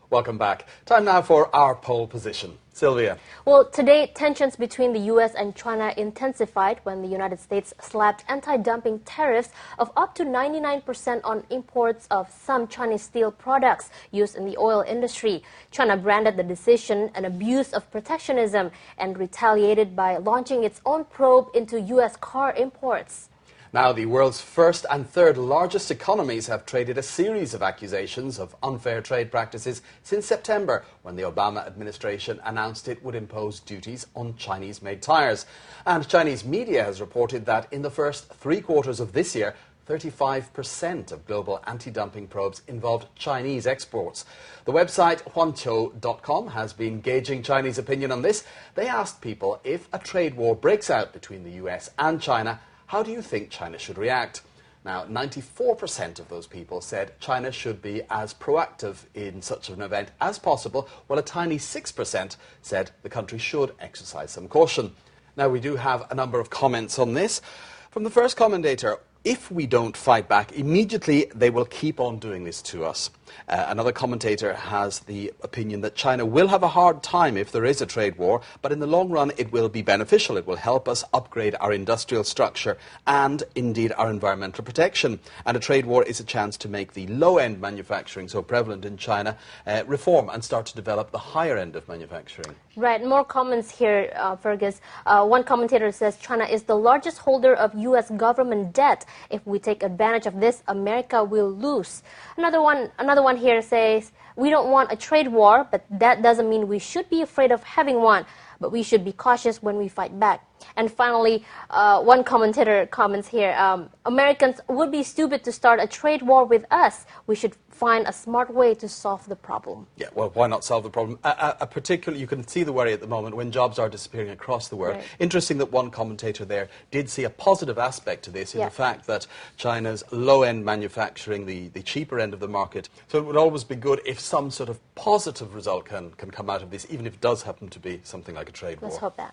Welcome back. Time now for our pole position. Sylvia. Well, today, tensions between the U.S. and China intensified when the United States slapped anti-dumping tariffs of up to 99% on imports of some Chinese steel products used in the oil industry. China branded the decision an abuse of protectionism and retaliated by launching its own probe into U.S. car imports. Now, the world's first and third largest economies have traded a series of accusations of unfair trade practices since September, when the Obama administration announced it would impose duties on Chinese-made tyres. And Chinese media has reported that in the first 3 quarters of this year, 35% of global anti-dumping probes involved Chinese exports. The website Huanqiu.com has been gauging Chinese opinion on this. They asked people, if a trade war breaks out between the US and China, how do you think China should react? Now, 94% of those people said China should be as proactive in such an event as possible, while a tiny 6% said the country should exercise some caution. Now, we do have a number of comments on this. From the first commentator, if we don't fight back immediately, they will keep on doing this to us. Another commentator has the opinion that China will have a hard time if there is a trade war, but in the long run it will be beneficial. It will help us upgrade our industrial structure and indeed our environmental protection. And a trade war is a chance to make the low-end manufacturing so prevalent in China reform and start to develop the higher end of manufacturing. Right, more comments here, Fergus. One commentator says China is the largest holder of U.S. government debt. If we take advantage of this, America will lose. Another one here says, we don't want a trade war, but that doesn't mean we should be afraid of having one. But we should be cautious when we fight back. And finally, one commentator comments here, Americans would be stupid to start a trade war with us. We should find a smart way to solve the problem. Yeah, well, why not solve the problem? Particularly, you can see the worry at the moment when jobs are disappearing across the world. Right. Interesting that one commentator there did see a positive aspect to this in the fact that China's low-end manufacturing, the cheaper end of the market. So it would always be good if some sort of positive result can come out of this, even if it does happen to be something like a trade war. Let's hope that.